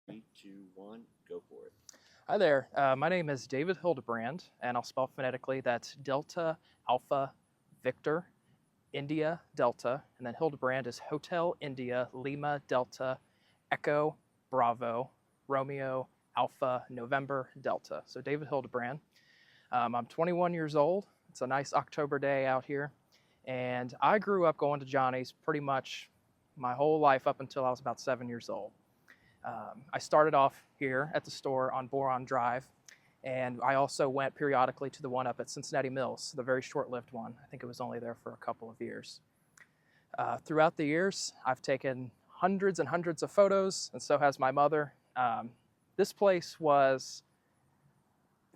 Three, two, one, go for it. Hi there. My name is David Hildebrand, and I'll spell phonetically. That's Delta Alpha Victor India Delta, and then Hildebrand is Hotel India Lima Delta Echo Bravo Romeo Alpha November Delta. So David Hildebrand. I'm 21 years old. It's a nice October day out here, and I grew up going to Johnny's pretty much my whole life up until I was about 7 years old. I started off here at the store on Boron Drive, and I also went periodically to the one up at Cincinnati Mills, the very short-lived one. I think it was only there for a couple of years. Throughout the years, I've taken hundreds and hundreds of photos, and so has my mother. This place was,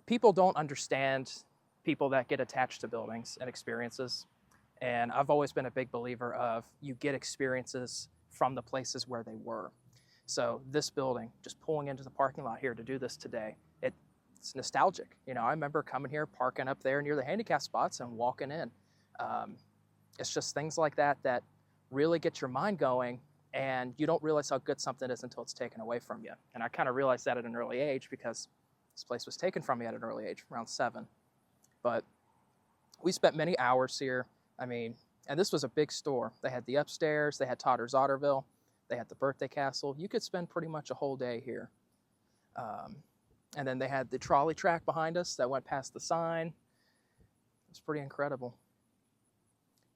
people don't understand people that get attached to buildings and experiences. And I've always been a big believer of you get experiences from the places where they were. So this building, just pulling into the parking lot here to do this today, it's nostalgic. You know, I remember coming here, parking up there near the handicap spots and walking in. It's just things like that that really get your mind going, and you don't realize how good something is until it's taken away from you. And I kind of realized that at an early age because this place was taken from me at an early age, around 7. But we spent many hours here. I mean, and this was a big store. They had the upstairs, they had Totter's Otterville, they had the birthday castle. You could spend pretty much a whole day here. And then they had the trolley track behind us that went past the sign. It was pretty incredible.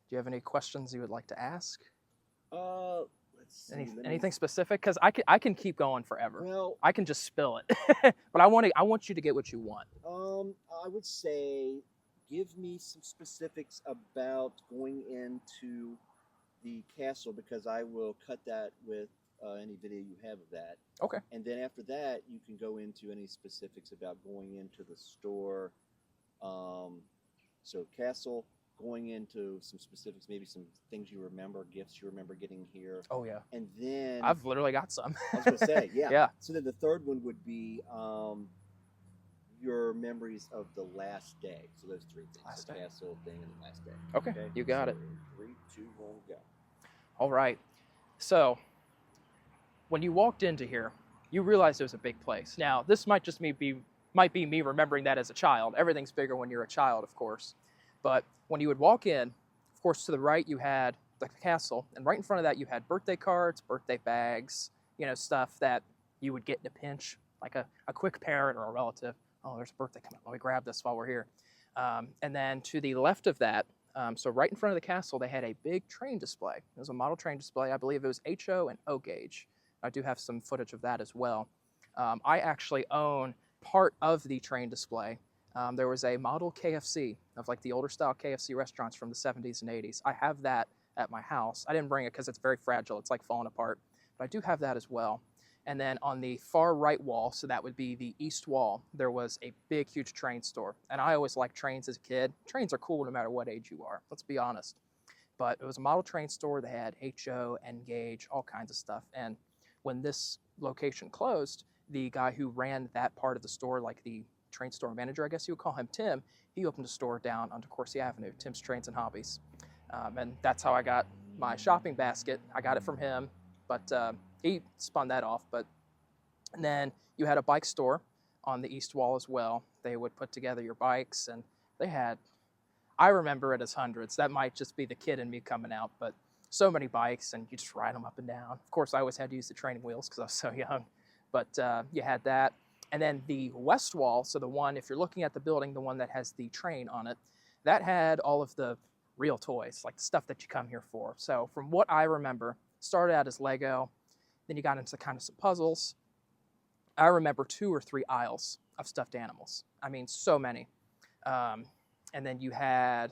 Do you have any questions you would like to ask? Let's see. Anything specific? Because I can keep going forever. Well, I can just spill it. But I want you to get what you want. I would say give me some specifics about going into the castle because I will cut that with any video you have of that. Okay. And then after that, you can go into any specifics about going into the store. So castle, going into some specifics, maybe some things you remember, gifts you remember getting here. Oh yeah. And then I've literally got some. I was going to say, yeah. Yeah. So then the third one would be your memories of the last day. So those three things: Last the day. castle thing and the last day. Okay, you got it. Three, two, one, go. All right. So when you walked into here, you realized it was a big place. Now, this might be me remembering that as a child. Everything's bigger when you're a child, of course. But when you would walk in, of course, to the right you had the castle, and right in front of that you had birthday cards, birthday bags, stuff that you would get in a pinch, like a quick parent or a relative. Oh, there's a birthday coming. Let me grab this while we're here. And then to the left of that, so right in front of the castle, they had a big train display. It was a model train display. I believe it was HO and O gauge. I do have some footage of that as well. I actually own part of the train display. There was a model KFC of like the older style KFC restaurants from the 70s and 80s. I have that at my house. I didn't bring it because it's very fragile. It's like falling apart. But I do have that as well. And then on the far right wall, so that would be the east wall, there was a big, huge train store. And I always liked trains as a kid. Trains are cool no matter what age you are, let's be honest. But it was a model train store that had HO, N gauge, all kinds of stuff. And when this location closed, the guy who ran that part of the store, like the train store manager, I guess you would call him Tim, he opened a store down on Corsi Avenue, Tim's Trains and Hobbies. And that's how I got my shopping basket. I got it from him, but he spun that off. And then you had a bike store on the east wall as well. They would put together your bikes, and they had, I remember it as hundreds. That might just be the kid in me coming out, but so many bikes, and you just ride them up and down. Of course, I always had to use the training wheels because I was so young, but you had that. And then the west wall, so the one, if you're looking at the building, the one that has the train on it, that had all of the real toys, like the stuff that you come here for. So from what I remember, started out as Lego, then you got into kind of some puzzles. I remember 2 or 3 aisles of stuffed animals. I mean, so many. And then you had,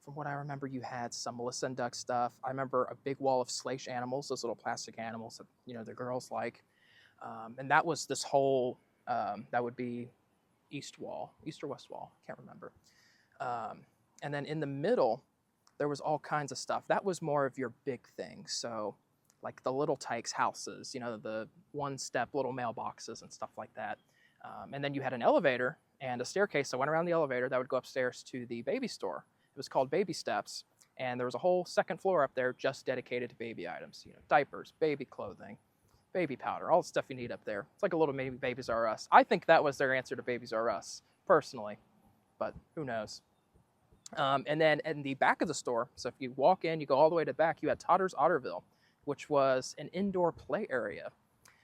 from what I remember, you had some Melissa and Doug stuff. I remember a big wall of Slash animals, those little plastic animals that, the girls like. And that was this whole, that would be east wall, east or west wall, can't remember. And then in the middle, there was all kinds of stuff. That was more of your big thing. So like the little Tykes houses, the one-step little mailboxes and stuff like that. And then you had an elevator and a staircase that went around the elevator that would go upstairs to the baby store. It was called Baby Steps. And there was a whole second floor up there just dedicated to baby items, diapers, baby clothing, baby powder, all the stuff you need up there. It's like a little mini Babies R Us. I think that was their answer to Babies R Us, personally, but who knows. And then in the back of the store, so if you walk in, you go all the way to the back, you had Totter's Otterville, which was an indoor play area.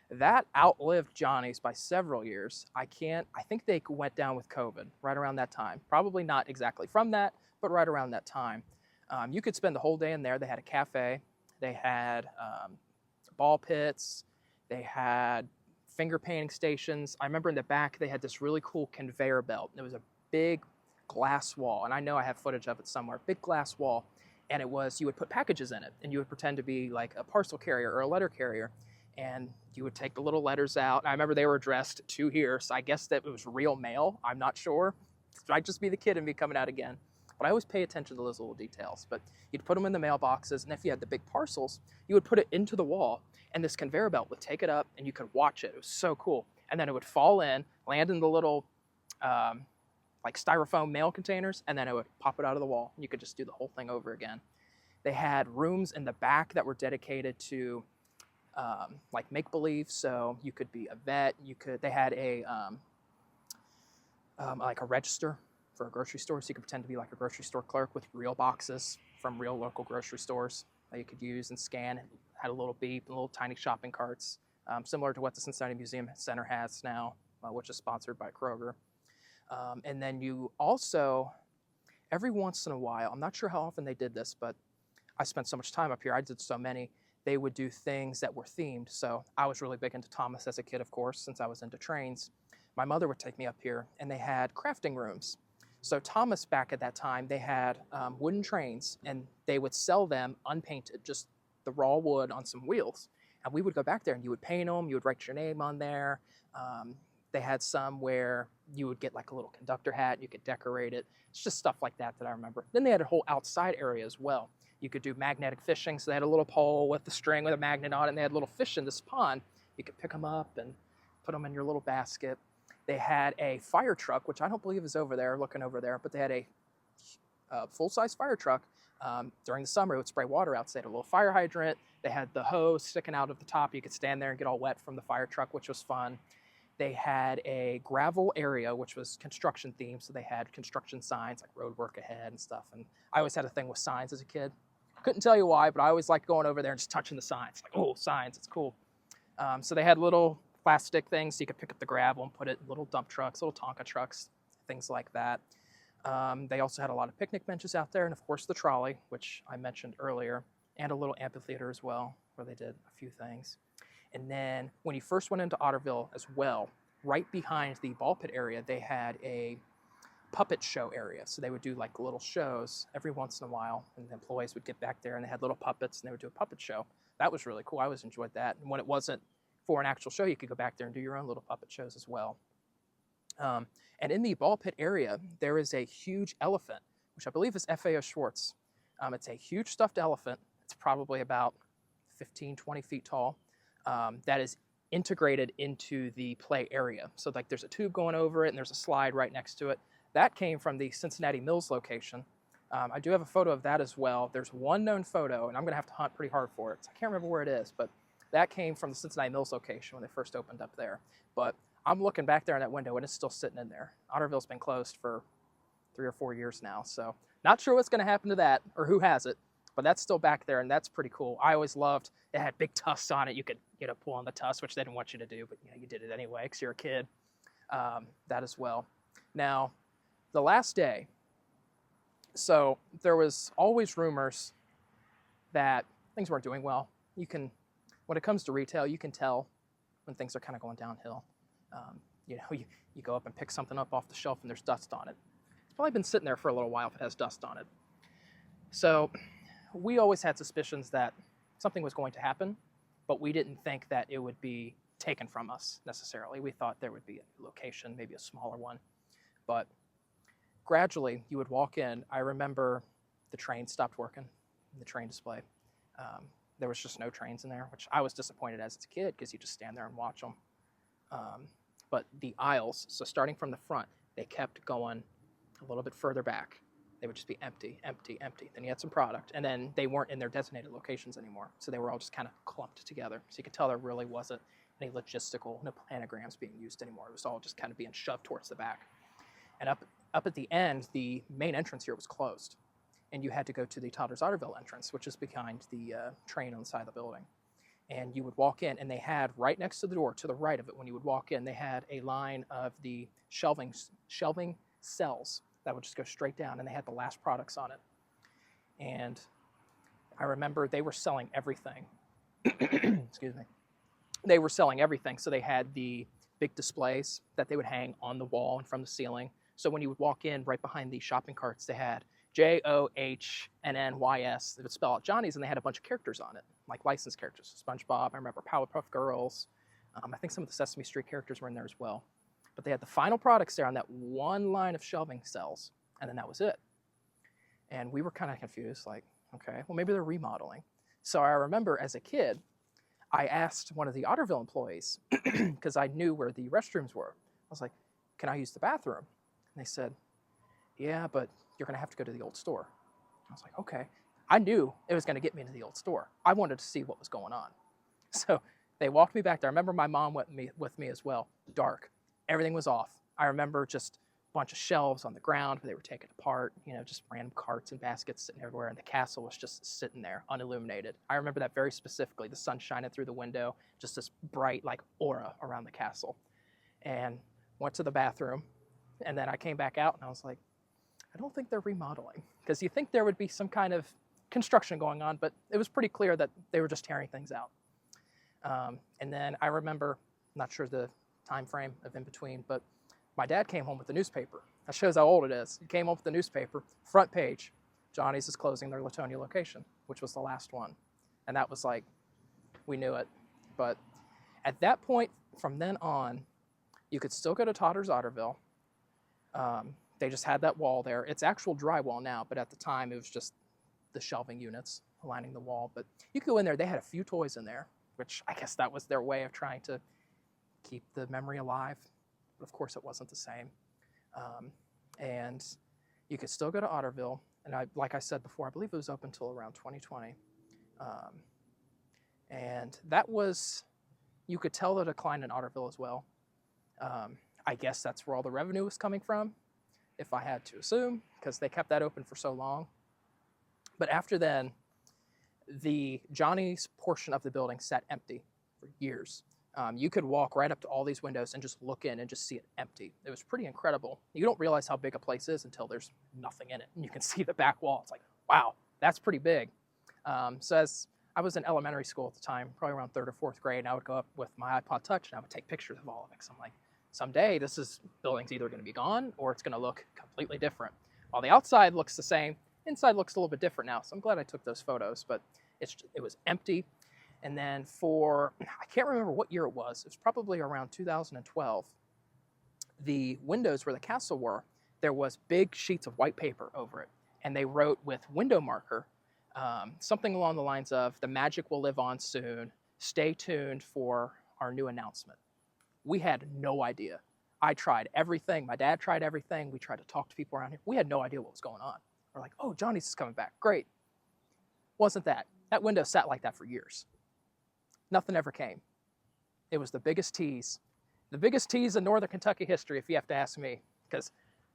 That outlived Johnny's by several years. I think they went down with COVID right around that time. Probably not exactly from that, but right around that time. You could spend the whole day in there. They had a cafe. They had ball pits. They had finger painting stations. I remember in the back, they had this really cool conveyor belt. It was a big glass wall, and I know I have footage of it somewhere. Big glass wall, and it was, you would put packages in it, and you would pretend to be like a parcel carrier or a letter carrier, and you would take the little letters out. I remember they were addressed to here, so I guess that it was real mail. I'm not sure. It might just be the kid in me coming out again. But I always pay attention to those little details. But you'd put them in the mailboxes, and if you had the big parcels, you would put it into the wall, and this conveyor belt would take it up, and you could watch it. It was so cool. And then it would fall in, land in the little like styrofoam mail containers, and then it would pop it out of the wall, and you could just do the whole thing over again. They had rooms in the back that were dedicated to like make-believe, so you could be a vet. They had a like a register for a grocery store, so you could pretend to be like a grocery store clerk with real boxes from real local grocery stores that you could use and scan. It had a little beep and little tiny shopping carts, similar to what the Cincinnati Museum Center has now, which is sponsored by Kroger. And then you also, every once in a while, I'm not sure how often they did this, but I spent so much time up here, I did so many, they would do things that were themed. So I was really big into Thomas as a kid, of course, since I was into trains. My mother would take me up here, and they had crafting rooms. So Thomas, back at that time, they had wooden trains, and they would sell them unpainted, just the raw wood on some wheels. And we would go back there, and you would paint them, you would write your name on there. They had some where you would get like a little conductor hat, you could decorate it. It's just stuff like that that I remember. Then they had a whole outside area as well. You could do magnetic fishing, so they had a little pole with the string with a magnet on it, and they had little fish in this pond. You could pick them up and put them in your little basket. They had a fire truck, which I don't believe is over there, looking over there, but they had a full-size fire truck. During the summer, it would spray water out. So they had a little fire hydrant. They had the hose sticking out of the top. You could stand there and get all wet from the fire truck, which was fun. They had a gravel area, which was construction themed. So they had construction signs like road work ahead and stuff. And I always had a thing with signs as a kid. Couldn't tell you why, but I always liked going over there and just touching the signs. Like, oh, signs, it's cool. So they had little plastic things so you could pick up the gravel and put it in little dump trucks, little Tonka trucks, things like that. They also had a lot of picnic benches out there, and of course the trolley, which I mentioned earlier, and a little amphitheater as well, where they did a few things. And then when you first went into Otterville as well, right behind the ball pit area, they had a puppet show area. So they would do like little shows every once in a while, and the employees would get back there and they had little puppets and they would do a puppet show. That was really cool. I always enjoyed that. And when it wasn't for an actual show, you could go back there and do your own little puppet shows as well. And in the ball pit area, there is a huge elephant, which I believe is F.A.O. Schwartz. It's a huge stuffed elephant. It's probably about 15, 20 feet tall. That is integrated into the play area. So like there's a tube going over it and there's a slide right next to it. That came from the Cincinnati Mills location. I do have a photo of that as well. There's one known photo, and I'm going to have to hunt pretty hard for it. So I can't remember where it is, but that came from the Cincinnati Mills location when they first opened up there. But I'm looking back there in that window, and it's still sitting in there. Otterville's been closed for 3 or 4 years now, so not sure what's going to happen to that or who has it, but that's still back there, and that's pretty cool. I always loved it. Had big tusks on it. You could pull on the tusk, which they didn't want you to do, but you did it anyway because you're a kid. That as well. Now, the last day, so there was always rumors that things weren't doing well. When it comes to retail, you can tell when things are kind of going downhill. You go up and pick something up off the shelf and there's dust on it. It's probably been sitting there for a little while if it has dust on it. So we always had suspicions that something was going to happen, but we didn't think that it would be taken from us necessarily. We thought there would be a location, maybe a smaller one. But gradually, you would walk in. I remember the train stopped working, the train display. There was just no trains in there, which I was disappointed as a kid because you just stand there and watch them. But the aisles, so starting from the front, they kept going a little bit further back. They would just be empty, empty, empty. Then you had some product, and then they weren't in their designated locations anymore. So they were all just kind of clumped together. So you could tell there really wasn't any logistical, no planograms being used anymore. It was all just kind of being shoved towards the back. And up at the end, the main entrance here was closed. And you had to go to the Todders Otterville entrance, which is behind the train on the side of the building. And you would walk in, and they had right next to the door, to the right of it, when you would walk in, they had a line of the shelving cells that would just go straight down, and they had the last products on it. And I remember they were selling everything. Excuse me. They were selling everything. So they had the big displays that they would hang on the wall and from the ceiling. So when you would walk in, right behind the shopping carts, they had JOHNNYS. They would spell out Johnny's, and they had a bunch of characters on it, like licensed characters. SpongeBob, I remember Powerpuff Girls. I think some of the Sesame Street characters were in there as well. But they had the final products there on that one line of shelving cells, and then that was it. And we were kind of confused, like, okay, well, maybe they're remodeling. So I remember as a kid, I asked one of the Otterville employees, because I knew where the restrooms were. I was like, can I use the bathroom? And they said, yeah, but you're going to have to go to the old store. I was like, okay. I knew it was going to get me into the old store. I wanted to see what was going on. So they walked me back there. I remember my mom went with me as well. Dark. Everything was off. I remember just a bunch of shelves on the ground where they were taken apart, just random carts and baskets sitting everywhere, and the castle was just sitting there, unilluminated. I remember that very specifically, the sun shining through the window, just this bright, like, aura around the castle. And went to the bathroom, and then I came back out, and I was like, I don't think they're remodeling, because you think there would be some kind of construction going on, but it was pretty clear that they were just tearing things out. And then I remember, not sure the time frame of in between, but my dad came home with the newspaper. That shows how old it is. He came home with the newspaper, front page, Johnny's is closing their Latonia location, which was the last one. And that was like, we knew it. But at that point, from then on, you could still go to Todders Otterville. They just had that wall there. It's actual drywall now, but at the time it was just the shelving units lining the wall. But you could go in there. They had a few toys in there, which I guess that was their way of trying to keep the memory alive. But of course it wasn't the same. And you could still go to Otterville. And like I said before, I believe it was open until around 2020. And that was, you could tell the decline in Otterville as well. I guess that's where all the revenue was coming from, if I had to assume, because they kept that open for so long. But after then, the Johnny's portion of the building sat empty for years. You could walk right up to all these windows and just look in and just see it empty. It was pretty incredible. You don't realize how big a place is until there's nothing in it. And you can see the back wall. It's like, wow, that's pretty big. So as I was in elementary school at the time, probably around 3rd or 4th grade, and I would go up with my iPod Touch and I would take pictures of all of it. So I'm like, someday this building's either going to be gone or it's going to look completely different. While the outside looks the same, inside looks a little bit different now. So I'm glad I took those photos, but it was empty. And then I can't remember what year it was probably around 2012, the windows where the castle were, there was big sheets of white paper over it. And they wrote with window marker, something along the lines of, the magic will live on soon. Stay tuned for our new announcement. We had no idea. I tried everything. My dad tried everything. We tried to talk to people around here. We had no idea what was going on. We're like, oh, Johnny's is coming back. Great. Wasn't that. That window sat like that for years. Nothing ever came. It was the biggest tease. The biggest tease in Northern Kentucky history, if you have to ask me, because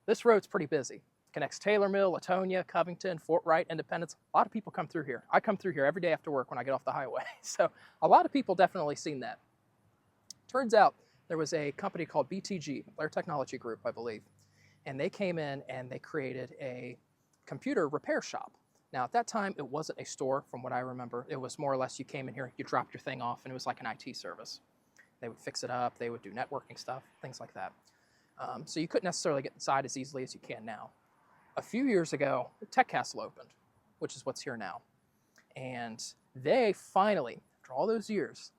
this road's pretty busy. Connects Taylor Mill, Latonia, Covington, Fort Wright, Independence. A lot of people come through here. I come through here every day after work when I get off the highway. So a lot of people definitely seen that. Turns out there was a company called BTG, Blair Technology Group, I believe. And they came in and they created a computer repair shop. Now, at that time, it wasn't a store, from what I remember. It was more or less you came in here, you dropped your thing off, and it was like an IT service. They would fix it up, they would do networking stuff, things like that. So you couldn't necessarily get inside as easily as you can now. A few years ago, the Tech Castle opened, which is what's here now. And they finally, after all those years,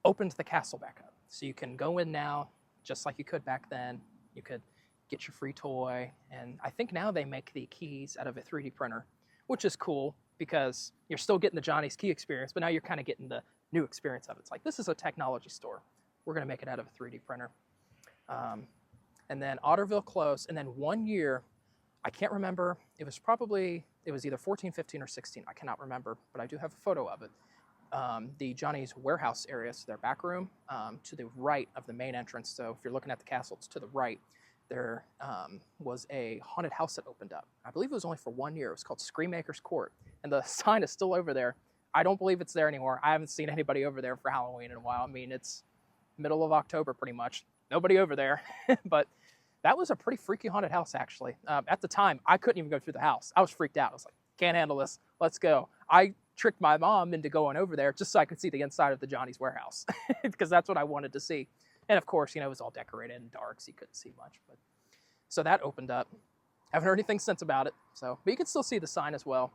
opened the castle back up. So you can go in now, just like you could back then. You could get your free toy. And I think now they make the keys out of a 3D printer, which is cool because you're still getting the Johnny's Key experience, but now you're kind of getting the new experience of it. It's like, this is a technology store. We're going to make it out of a 3D printer. And then Otterville closed. And then 1 year, I can't remember. It was either 14, 15, or 16. I cannot remember, but I do have a photo of it. The Johnny's warehouse area, so their back room, to the right of the main entrance. So if you're looking at the castle, it's to the right. There was a haunted house that opened up. I believe it was only for 1 year. It was called Screammaker's Court, and the sign is still over there. I don't believe it's there anymore. I haven't seen anybody over there for Halloween in a while. I mean, it's middle of October pretty much. Nobody over there, but that was a pretty freaky haunted house, actually. At the time, I couldn't even go through the house. I was freaked out. I was like, can't handle this. Let's go. I tricked my mom into going over there just so I could see the inside of the Johnny's warehouse because that's what I wanted to see. And of course, you know, it was all decorated and dark, so you couldn't see much. But so that opened up. Haven't heard anything since about it. So, but you can still see the sign as well.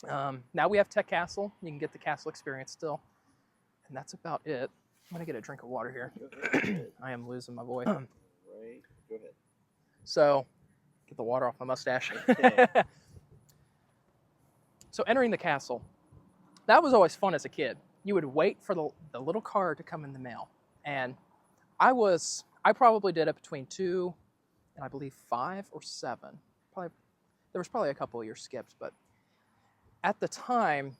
Now we have Tech Castle. You can get the castle experience still. And that's about it. I'm going to get a drink of water here. I am losing my voice. Right. Go ahead. So, get the water off my mustache. Okay. So entering the castle, that was always fun as a kid. You would wait for the little card to come in the mail. And I probably did it between 2 and I believe 5 or 7. There was probably a couple of years skipped, but at the time,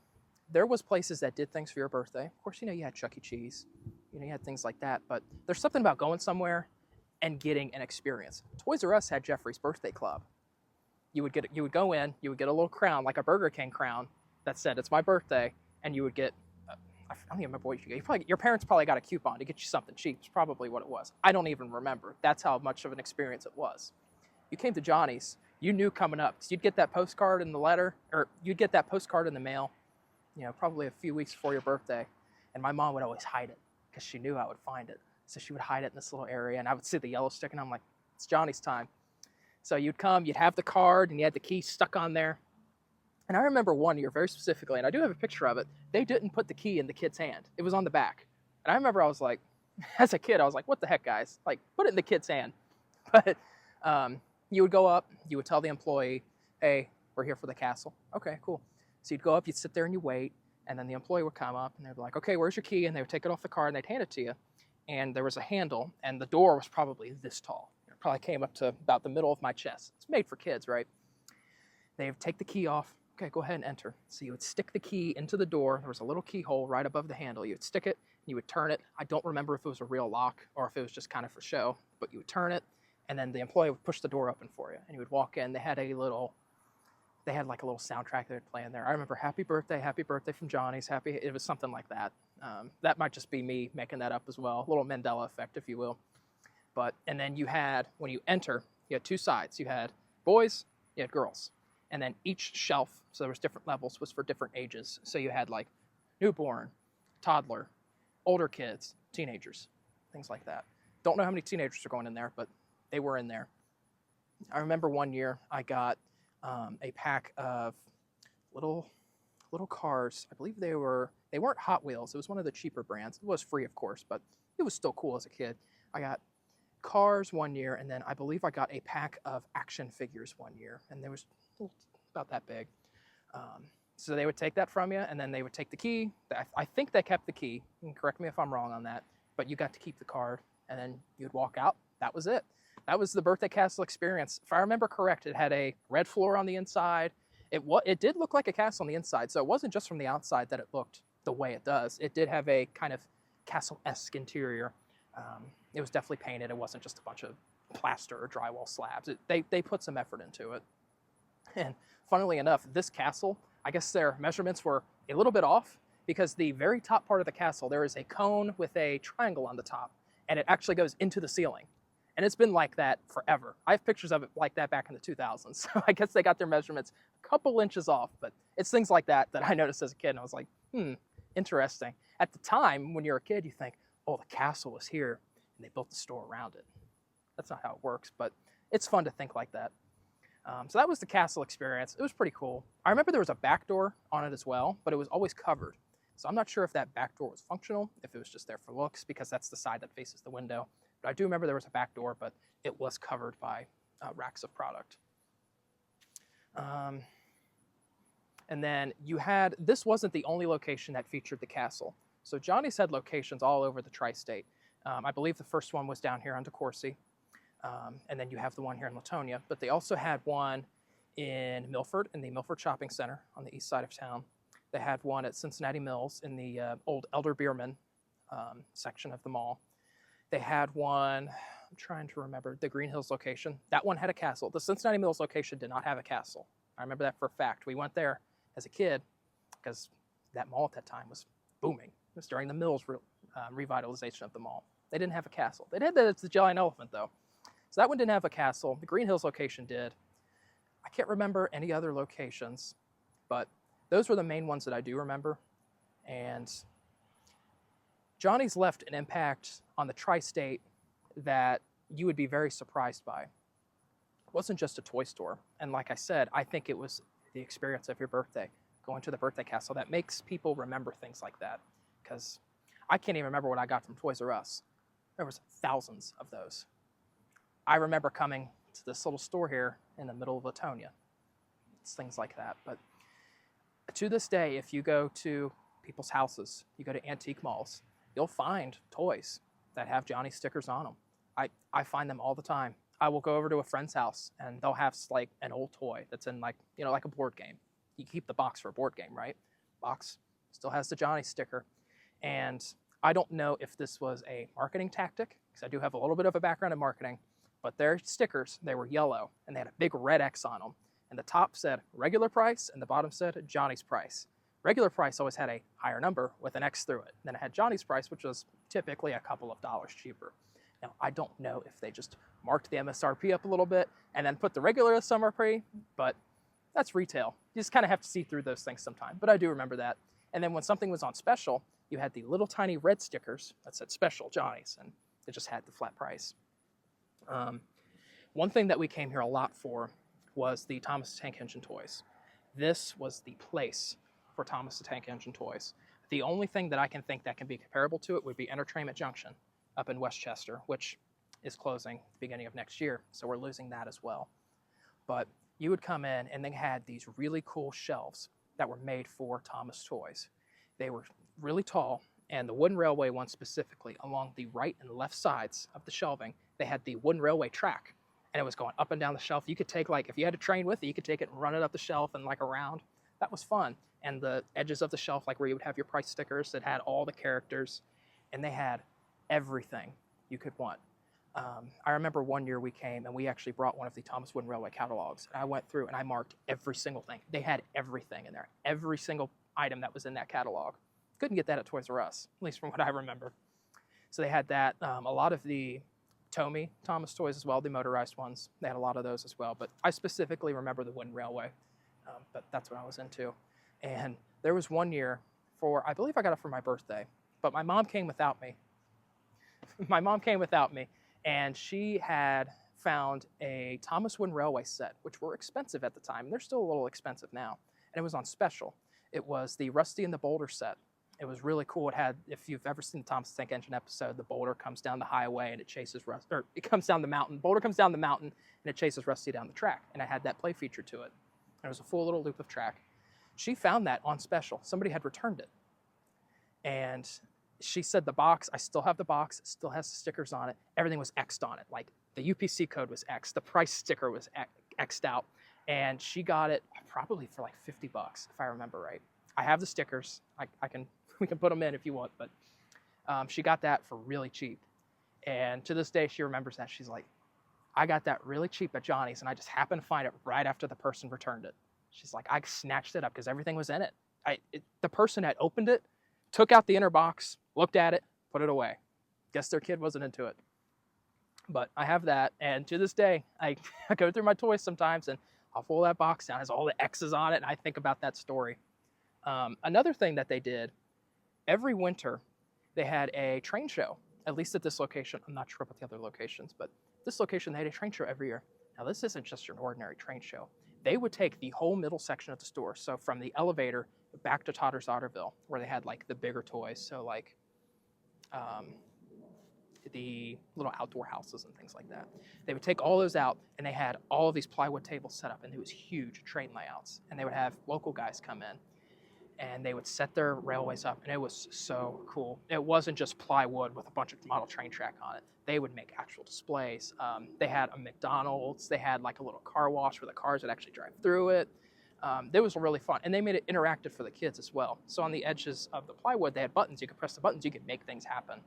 there was places that did things for your birthday. Of course, you know, you had Chuck E. Cheese, you know, you had things like that, but there's something about going somewhere and getting an experience. Toys R Us had Jeffrey's Birthday Club. You would go in, you would get a little crown, like a Burger King crown that said it's my birthday, and you would get, I don't even remember what you get. Your parents probably got a coupon to get you something cheap. It's probably what it was. I don't even remember. That's how much of an experience it was. You came to Johnny's, you knew coming up, because you'd get that postcard in the letter, or you'd get that postcard in the mail, you know, probably a few weeks before your birthday, and my mom would always hide it, because she knew I would find it. So she would hide it in this little area, and I would see the yellow stick, and I'm like, it's Johnny's time. So you'd come, you'd have the card, and you had the key stuck on there. And I remember 1 year very specifically, and I do have a picture of it, they didn't put the key in the kid's hand. It was on the back. And I remember I was like, as a kid, I was like, what the heck, guys? Like, put it in the kid's hand. But you would go up, you would tell the employee, hey, we're here for the castle. Okay, cool. So you'd go up, you'd sit there and you wait, and then the employee would come up, and they'd be like, okay, where's your key? And they would take it off the card, and they'd hand it to you. And there was a handle, and the door was probably this tall. It probably came up to about the middle of my chest. It's made for kids, right? They would take the key off. Okay, go ahead and enter. So you would stick the key into the door. There was a little keyhole right above the handle. You would stick it, you would turn it. I don't remember if it was a real lock or if it was just kind of for show, but you would turn it, and then the employee would push the door open for you, and you would walk in. They had like a little soundtrack they would play in there. I remember Happy Birthday from Johnny's, Happy, it was something like that. That might just be me making that up as well, a little Mandela effect, if you will. But, and then you had, when you enter, you had two sides. You had boys, you had girls. And then each shelf, so there was different levels, was for different ages. So you had like newborn, toddler, older kids, teenagers, things like that. Don't know how many teenagers are going in there, but they were in there. I remember 1 year I got a pack of little cars. I believe they weren't Hot Wheels. It was one of the cheaper brands. It was free, of course, but it was still cool as a kid. I got cars 1 year, and then I believe I got a pack of action figures 1 year, and there was about that big. So they would take that from you, and then they would take the key. I think they kept the key. You can correct me if I'm wrong on that, but you got to keep the card, and then you'd walk out. That was it. That was the birthday castle experience. If I remember correct, it had a red floor on the inside. It did look like a castle on the inside, so it wasn't just from the outside that it looked the way it does. It did have a kind of castle-esque interior. It was definitely painted. It wasn't just a bunch of plaster or drywall slabs. They put some effort into it. And funnily enough, this castle, I guess their measurements were a little bit off, because the very top part of the castle, there is a cone with a triangle on the top, and it actually goes into the ceiling. And it's been like that forever. I have pictures of it like that back in the 2000s. So I guess they got their measurements a couple inches off, but it's things like that that I noticed as a kid, and I was like, interesting. At the time, when you're a kid, you think, oh, the castle was here, and they built the store around it. That's not how it works, but it's fun to think like that. So that was the castle experience. It was pretty cool. I remember there was a back door on it as well, but it was always covered. So I'm not sure if that back door was functional, if it was just there for looks, because that's the side that faces the window. But I do remember there was a back door, but it was covered by racks of product. And then this wasn't the only location that featured the castle. So Johnny's had locations all over the tri-state. I believe the first one was down here on DeCourcy. And then you have the one here in Latonia. But they also had one in Milford, in the Milford Shopping Center on the east side of town. They had one at Cincinnati Mills in the old Elder Beerman section of the mall. They had one, I'm trying to remember, the Green Hills location. That one had a castle. The Cincinnati Mills location did not have a castle. I remember that for a fact. We went there as a kid because that mall at that time was booming. It was during the Mills revitalization of the mall. They didn't have a castle. They did that at the Giant Elephant, though. So that one didn't have a castle. The Green Hills location did. I can't remember any other locations, but those were the main ones that I do remember. And Johnny's left an impact on the tri-state that you would be very surprised by. It wasn't just a toy store. And like I said, I think it was the experience of your birthday, going to the birthday castle, that makes people remember things like that. Because I can't even remember what I got from Toys R Us. There was thousands of those. I remember coming to this little store here in the middle of Latonia. It's things like that. But to this day, if you go to people's houses, you go to antique malls, you'll find toys that have Johnny stickers on them. I find them all the time. I will go over to a friend's house and they'll have like an old toy that's in like a board game. You keep the box for a board game, right? Box still has the Johnny sticker. And I don't know if this was a marketing tactic, because I do have a little bit of a background in marketing, but their stickers, they were yellow and they had a big red X on them. And the top said regular price and the bottom said Johnny's price. Regular price always had a higher number with an X through it. Then it had Johnny's price, which was typically a couple of dollars cheaper. Now, I don't know if they just marked the MSRP up a little bit and then put the regular MSRP, but that's retail. You just kind of have to see through those things sometime. But I do remember that. And then when something was on special, you had the little tiny red stickers that said special Johnny's, and it just had the flat price. One thing that we came here a lot for was the Thomas the Tank Engine toys. This was the place for Thomas the Tank Engine toys. The only thing that I can think that can be comparable to it would be Entertainment Junction up in Westchester, which is closing at the beginning of next year, so we're losing that as well. But you would come in and they had these really cool shelves that were made for Thomas toys. They were really tall, and the wooden railway one specifically, along the right and left sides of the shelving, they had the wooden railway track, and it was going up and down the shelf. You could take, like, if you had a train with it, you could take it and run it up the shelf and like around. That was fun. And the edges of the shelf, like where you would have your price stickers that had all the characters, and they had everything you could want. I remember one year we came and we actually brought one of the Thomas Wooden Railway catalogs. And I went through and I marked every single thing. They had everything in there, every single item that was in that catalog. Couldn't get that at Toys R Us, at least from what I remember. So they had that. A lot of the Tomy Thomas toys as well, the motorized ones. They had a lot of those as well. But I specifically remember the Wooden Railway. But that's what I was into. And there was one year I believe I got it for my birthday, but my mom came without me. My mom came without me, and she had found a Thomas Wooden Railway set, which were expensive at the time. They're still a little expensive now, and it was on special. It was the Rusty and the Boulder set. It was really cool. It had, if you've ever seen the Thomas the Tank Engine episode, the Boulder comes down the highway and it chases Rusty, or it comes down the mountain. Boulder comes down the mountain and it chases Rusty down the track, and it had that play feature to it. And it was a full little loop of track. She found that on special. Somebody had returned it. And she said the box, I still have the box, it still has the stickers on it. Everything was X'd on it. Like the UPC code was X'd, the price sticker was X'd out. And she got it probably for like $50, if I remember right. I have the stickers. We can put them in if you want, but she got that for really cheap. And to this day, she remembers that. She's like, I got that really cheap at Johnny's, and I just happened to find it right after the person returned it. She's like, I snatched it up because everything was in it. The person had opened it, took out the inner box, looked at it, put it away. Guess their kid wasn't into it. But I have that, and to this day, I go through my toys sometimes, and I'll pull that box down. It has all the X's on it, and I think about that story. Another thing that they did, every winter, they had a train show, at least at this location. I'm not sure about the other locations, but this location, they had a train show every year. Now, this isn't just an ordinary train show. They would take the whole middle section of the store, so from the elevator back to Totter's Otterville, where they had like the bigger toys, so like the little outdoor houses and things like that. They would take all those out, and they had all of these plywood tables set up, and it was huge train layouts, and they would have local guys come in. and they would set their railways up, and it was so cool. It wasn't just plywood with a bunch of model train track on it. They would make actual displays. They had a McDonald's. They had like a little car wash where the cars would actually drive through it. It was really fun, and they made it interactive for the kids as well. So on the edges of the plywood, they had buttons. You could press the buttons. You could make things happen,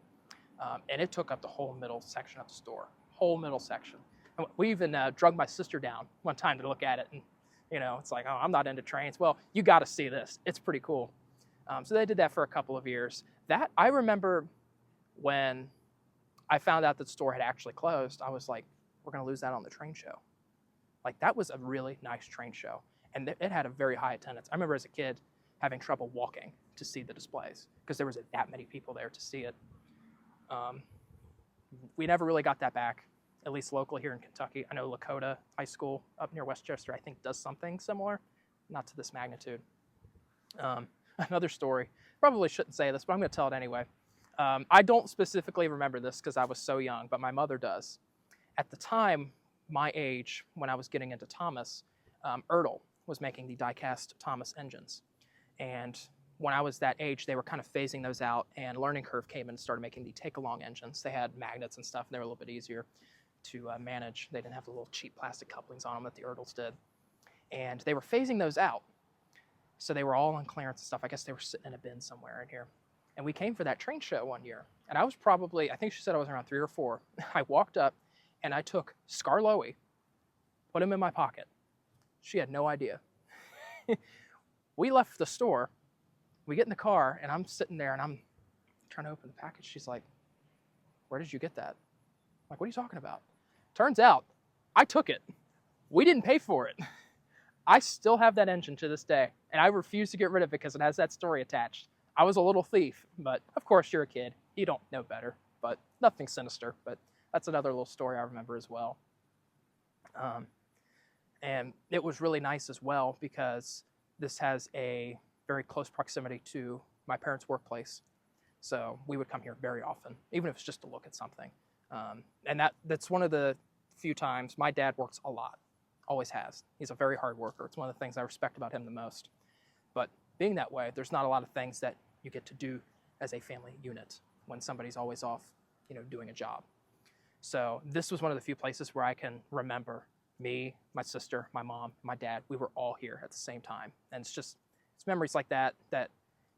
and it took up the whole middle section of the store, whole middle section. And we even drug my sister down one time to look at it, and it's like, oh, I'm not into trains. Well, you got to see this. It's pretty cool. So they did that for a couple of years. That I remember when I found out that the store had actually closed, I was like, we're going to lose that on the train show. Like, that was a really nice train show. And it had a very high attendance. I remember as a kid having trouble walking to see the displays because there was that many people there to see it. We never really got that back, at least locally here in Kentucky. I know Lakota High School up near Westchester, I think, does something similar, not to this magnitude. Another story, probably shouldn't say this, but I'm going to tell it anyway. I don't specifically remember this because I was so young, but my mother does. At the time, my age, when I was getting into Thomas, Ertl was making the die-cast Thomas engines. And when I was that age, they were kind of phasing those out, and Learning Curve came in and started making the take-along engines. They had magnets and stuff, and they were a little bit easier to manage. They didn't have the little cheap plastic couplings on them that the Ertls did. And they were phasing those out. So they were all on clearance and stuff. I guess they were sitting in a bin somewhere in here. And we came for that train show one year. And I was probably, I think she said I was around 3 or 4. I walked up and I took Scarloey, put him in my pocket. She had no idea. We left the store. We get in the car and I'm sitting there and I'm trying to open the package. She's like, where did you get that? I'm like, what are you talking about? Turns out I took it. We didn't pay for it. I still have that engine to this day, and I refuse to get rid of it because it has that story attached. I was a little thief, but of course you're a kid. You don't know better, but nothing sinister. But that's another little story I remember as well. And it was really nice as well because this has a very close proximity to my parents' workplace. So we would come here very often, even if it's just to look at something. And that's one of the few times my dad works a lot. Always has. He's a very hard worker. It's one of the things I respect about him the most. But being that way, there's not a lot of things that you get to do as a family unit when somebody's always off, doing a job. So this was one of the few places where I can remember me, my sister, my mom, my dad, we were all here at the same time. And it's memories like that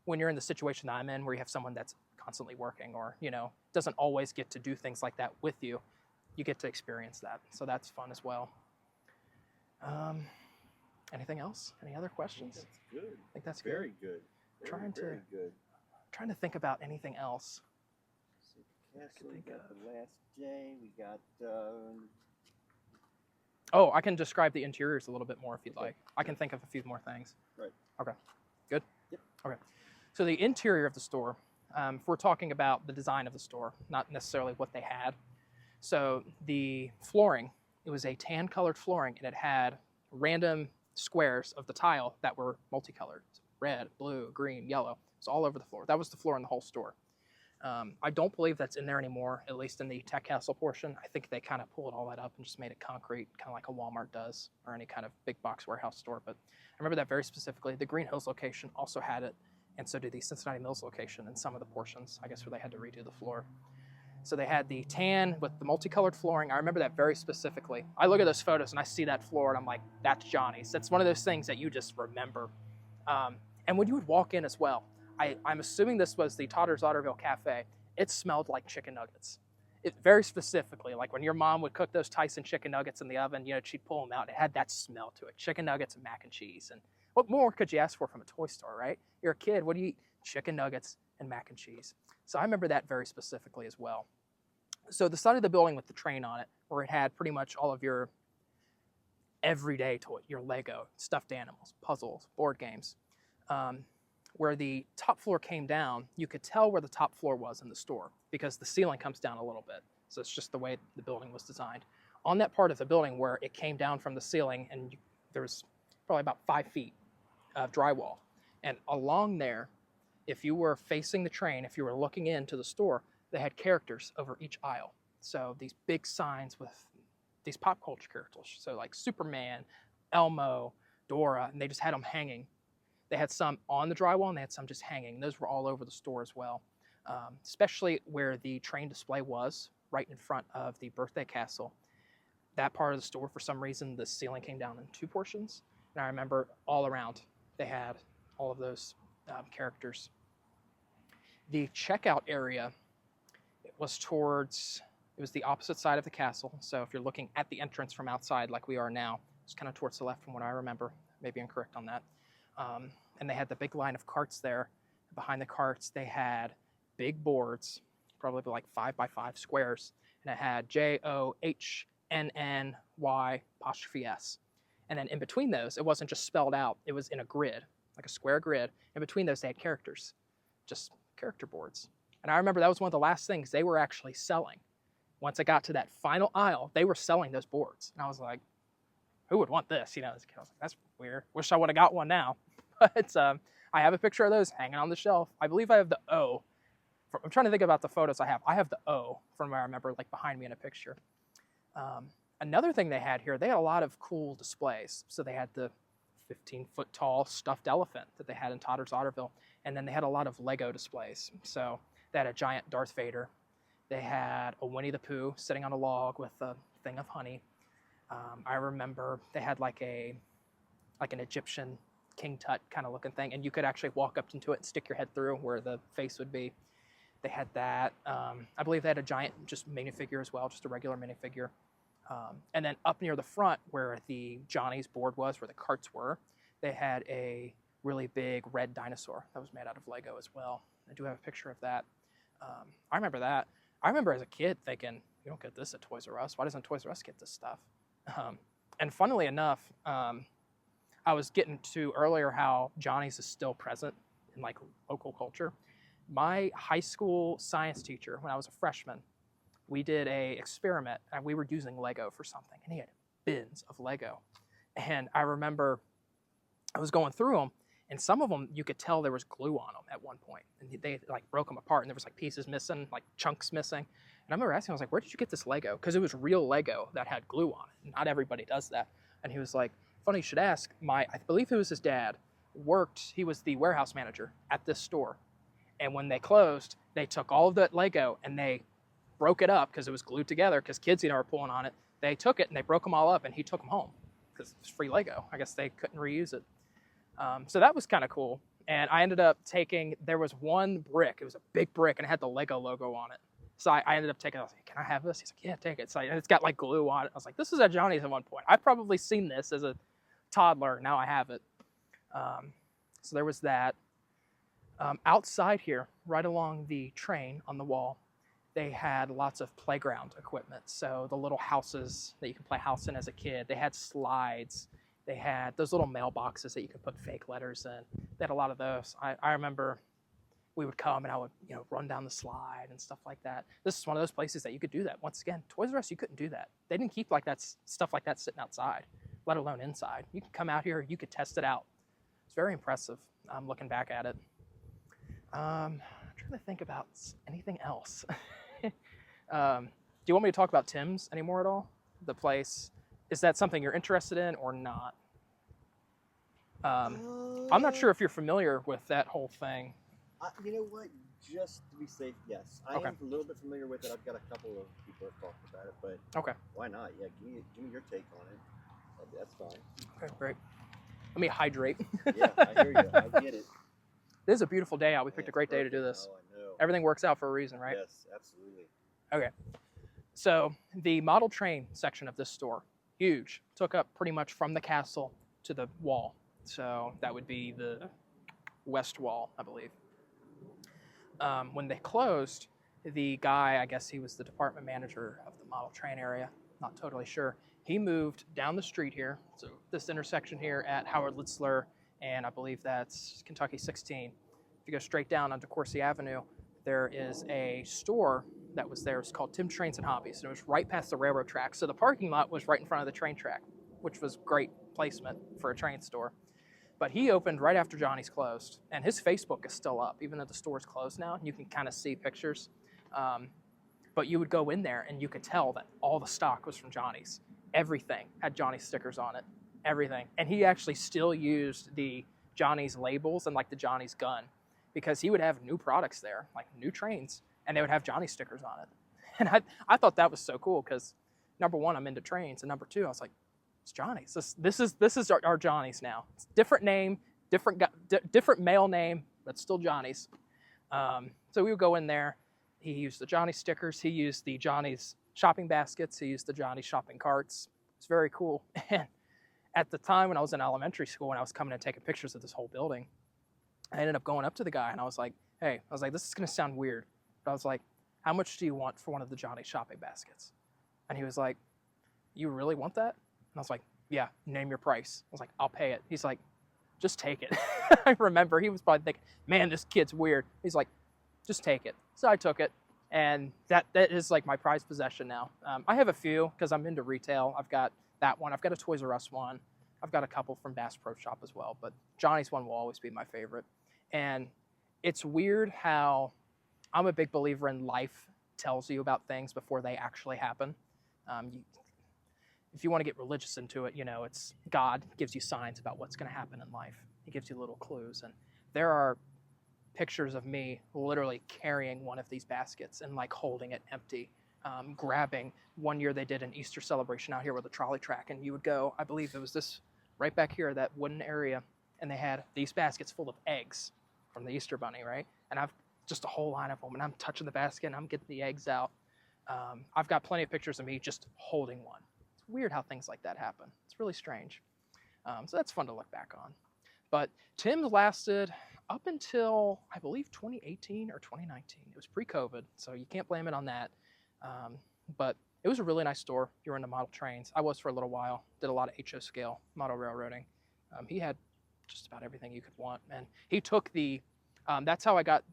when you're in the situation that I'm in where you have someone that's constantly working or, doesn't always get to do things like that with you, you get to experience that. So that's fun as well. Anything else? Any other questions? That's good. I think that's very good. Very good. Trying to think about anything else. Castle, we got the last day. We got. Oh, I can describe the interiors a little bit more if you'd like. I can think of a few more things. Right. Okay. Good? Yep. Okay. So the interior of the store, if we're talking about the design of the store, not necessarily what they had. So the flooring, it was a tan-colored flooring, and it had random squares of the tile that were multicolored. Red, blue, green, yellow. It's all over the floor. That was the floor in the whole store. I don't believe that's in there anymore, at least in the Tech Castle portion. I think they kind of pulled all that up and just made it concrete, kind of like a Walmart does, or any kind of big box warehouse store. But I remember that very specifically. The Green Hills location also had it, and so did the Cincinnati Mills location in some of the portions, I guess, where they had to redo the floor. So they had the tan with the multicolored flooring. I remember that very specifically. I look at those photos and I see that floor and I'm like, that's Johnny's. That's one of those things that you just remember. And when you would walk in as well, I'm assuming this was the Totter's Otterville Cafe. It smelled like chicken nuggets. It very specifically, like when your mom would cook those Tyson chicken nuggets in the oven, she'd pull them out. It had that smell to it. Chicken nuggets and mac and cheese. And what more could you ask for from a toy store, right? You're a kid. What do you eat? Chicken nuggets and mac and cheese. So I remember that very specifically as well. So the side of the building with the train on it, where it had pretty much all of your everyday toy, your Lego, stuffed animals, puzzles, board games. Where the top floor came down, you could tell where the top floor was in the store because the ceiling comes down a little bit. So it's just the way the building was designed. On that part of the building where it came down from the ceiling, and there was probably about 5 feet of drywall. And along there, if you were facing the train, if you were looking into the store, they had characters over each aisle. So these big signs with these pop culture characters. So like Superman, Elmo, Dora, and they just had them hanging. They had some on the drywall and they had some just hanging. Those were all over the store as well, especially where the train display was, right in front of the birthday castle. That part of the store, for some reason, the ceiling came down in 2 portions. And I remember all around they had all of those characters. The checkout area was the opposite side of the castle. So if you're looking at the entrance from outside like we are now, it's kind of towards the left from what I remember. Maybe I'm correct on that. And they had the big line of carts there. Behind the carts, they had big boards, probably like 5x5 squares, and it had JOHNNY''S. And then in between those, it wasn't just spelled out, it was in a grid, like a square grid. In between those, they had characters, just character boards. And I remember that was one of the last things they were actually selling. Once I got to that final aisle, they were selling those boards. And I was like, who would want this? You know, as a kid, I was like, that's weird. Wish I would have got one now. But I have a picture of those hanging on the shelf. I believe I have the O. I'm trying to think about the photos I have. I have the O from where I remember, like behind me in a picture. Another thing they had here, they had a lot of cool displays. So they had the 15-foot tall stuffed elephant that they had in Totter's Otterville. And then they had a lot of Lego displays. So they had a giant Darth Vader. They had a Winnie the Pooh sitting on a log with a thing of honey. I remember they had like an Egyptian King Tut kind of looking thing, and you could actually walk up into it and stick your head through where the face would be. They had that. I believe they had a giant just minifigure as well, just a regular minifigure. And then up near the front where the Johnny's board was, where the carts were, they had a really big red dinosaur that was made out of Lego as well. I do have a picture of that. I remember that. I remember as a kid thinking, you don't get this at Toys R Us. Why doesn't Toys R Us get this stuff? And funnily enough, I was getting to earlier how Johnny's is still present in like local culture. My high school science teacher, when I was a freshman, we did a experiment and we were using Lego for something, and he had bins of Lego. And I remember I was going through them, and some of them you could tell there was glue on them at one point, and they like broke them apart, and there was like pieces missing, like chunks missing. And I remember asking, I was like, where did you get this Lego? Because it was real Lego that had glue on it. Not everybody does that. And he was like, funny you should ask, I believe it was his dad, he was the warehouse manager at this store. And when they closed, they took all of that Lego and they broke it up because it was glued together because kids, were pulling on it. They took it and they broke them all up, and he took them home because it was free Lego. I guess they couldn't reuse it. So that was kind of cool. And I ended up there was one brick. It was a big brick and it had the Lego logo on it. So I ended up taking it. I was like, can I have this? He's like, yeah, take it. So it's got like glue on it. I was like, this is at Johnny's at one point. I've probably seen this as a toddler. Now I have it. So there was that. Outside here, right along the train on the wall, they had lots of playground equipment. So the little houses that you can play house in as a kid. They had slides. They had those little mailboxes that you could put fake letters in. They had a lot of those. I remember we would come and I would, run down the slide and stuff like that. This is one of those places that you could do that. Once again, Toys R Us, you couldn't do that. They didn't keep stuff like that sitting outside, let alone inside. You could come out here, you could test it out. It's very impressive. I'm looking back at it. I'm trying to think about anything else. Do you want me to talk about Tim's anymore at all? The place. Is that something you're interested in or not? I'm not sure if you're familiar with that whole thing. You know what? Just to be safe, yes. I am a little bit familiar with it. I've got a couple of people have talked about it, but okay, why not? Yeah, give me your take on it. That's fine. Okay, great. Let me hydrate. Yeah, I hear you. I get it. This is a beautiful day out. We picked a great day to do this. Oh, I know. Everything works out for a reason, right? Yes, absolutely. Okay. So the model train section of this store, huge, took up pretty much from the castle to the wall. So that would be the west wall, I believe. When they closed, the guy, I guess he was the department manager of the model train area, not totally sure. He moved down the street here, so this intersection here at Howard Litzler, and I believe that's Kentucky 16. If you go straight down onto Coursey Avenue, there is a store that was there. It's called Tim Trains and Hobbies, and it was right past the railroad track. So the parking lot was right in front of the train track, which was great placement for a train store. But he opened right after Johnny's closed, and his Facebook is still up, even though the store's closed now. You can kind of see pictures. But you would go in there, and you could tell that all the stock was from Johnny's. Everything had Johnny's stickers on it, everything. And he actually still used the Johnny's labels and like the Johnny's gun, because he would have new products there, like new trains, and they would have Johnny stickers on it. And I thought that was so cool because number one, I'm into trains, and number two, I was like, it's Johnny's. This is our Johnny's now. It's different name, different male name, but still Johnny's. So we would go in there. He used the Johnny stickers. He used the Johnny's shopping baskets. He used the Johnny shopping carts. It's very cool. And at the time when I was in elementary school and I was coming and taking pictures of this whole building, I ended up going up to the guy and I was like, hey, this is going to sound weird, but I was like, how much do you want for one of the Johnny shopping baskets? And he was like, you really want that? And I was like, yeah, name your price. I was like, I'll pay it. He's like, just take it. I remember he was probably thinking, man, this kid's weird. He's like, just take it. So I took it. And that is like my prized possession now. I have a few because I'm into retail. I've got that one. I've got a Toys R Us one. I've got a couple from Bass Pro Shop as well. But Johnny's one will always be my favorite. And it's weird how I'm a big believer in life tells you about things before they actually happen. If you want to get religious into it, it's God gives you signs about what's going to happen in life. He gives you little clues. And there are pictures of me literally carrying one of these baskets and like holding it empty, grabbing. One year they did an Easter celebration out here with a trolley track, and you would go, I believe it was this right back here, that wooden area, and they had these baskets full of eggs from the Easter bunny, right? And I've just a whole line of them, and I'm touching the basket and I'm getting the eggs out. I've got plenty of pictures of me just holding one. It's weird how things like that happen. It's really strange. So that's fun to look back on. But Tim's lasted up until, I believe, 2018 or 2019. It was pre-COVID, so you can't blame it on that. But it was a really nice store. If you're into model trains. I was for a little while. Did a lot of HO scale model railroading. He had just about everything you could want. And he took that's how I got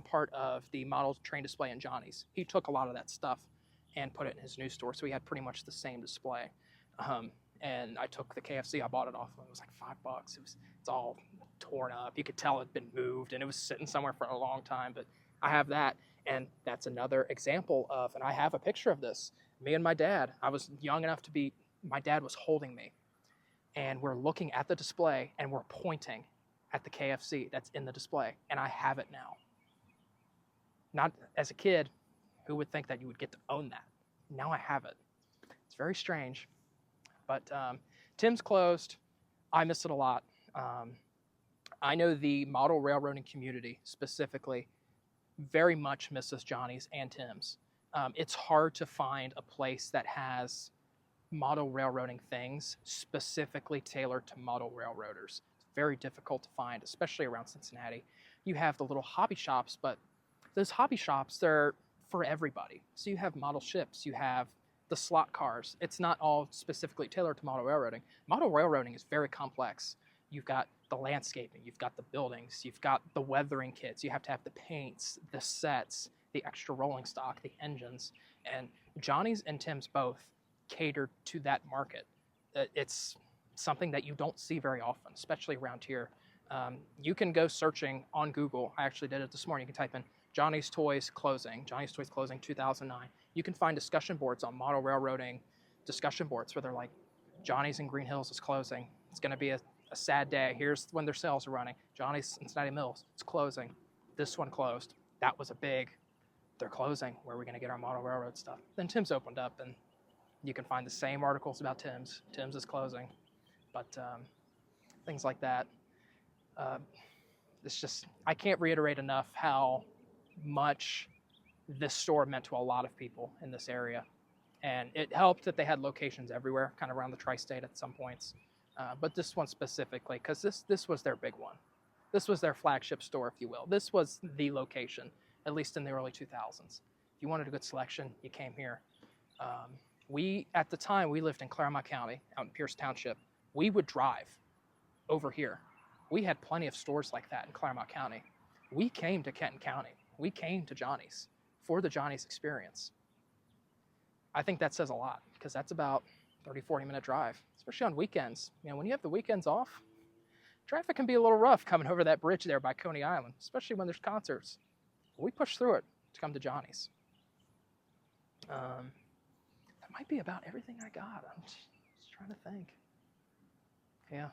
part of the model train display in Johnny's. He took a lot of that stuff and put it in his new store, so he had pretty much the same display. And I took the KFC, I bought it off of him. It was like $5. It's all torn up. You could tell it had been moved, and it was sitting somewhere for a long time. But I have that, and that's another example of, and I have a picture of this. Me and my dad, I was young enough my dad was holding me, and we're looking at the display, and we're pointing at the KFC that's in the display, and I have it now. Not as a kid, who would think that you would get to own that? Now I have it. It's very strange. But Tim's closed. I miss it a lot. I know the model railroading community specifically very much misses Johnny's and Tim's. It's hard to find a place that has model railroading things specifically tailored to model railroaders. It's very difficult to find, especially around Cincinnati. You have the little hobby shops, but those hobby shops, they're for everybody. So you have model ships, you have the slot cars. It's not all specifically tailored to model railroading. Model railroading is very complex. You've got the landscaping, you've got the buildings, you've got the weathering kits, you have to have the paints, the sets, the extra rolling stock, the engines. And Johnny's and Tim's both cater to that market. It's something that you don't see very often, especially around here. You can go searching on Google. I actually did it this morning. You can type in Johnny's Toys closing 2009. You can find discussion boards on model railroading discussion boards where they're like, Johnny's in Green Hills is closing. It's going to be a sad day. Here's when their sales are running. Johnny's Cincinnati Mills, it's closing. This one closed. That was a big, they're closing. Where are we going to get our model railroad stuff? Then Tim's opened up, and you can find the same articles about Tim's. Tim's is closing. But things like that. It's just, I can't reiterate enough how much this store meant to a lot of people in this area. And it helped that they had locations everywhere, kind of around the tri-state at some points. But this one specifically, because this was their big one. This was their flagship store, if you will. This was the location, at least in the early 2000s. If you wanted a good selection, you came here. At the time, we lived in Claremont County, out in Pierce Township. We would drive over here. We had plenty of stores like that in Claremont County. We came to Kenton County. We came to Johnny's for the Johnny's experience. I think that says a lot, because that's about 30, 40-minute drive, especially on weekends. When you have the weekends off, traffic can be a little rough coming over that bridge there by Coney Island, especially when there's concerts. We push through it to come to Johnny's. That might be about everything I got. I'm just trying to think. Yeah.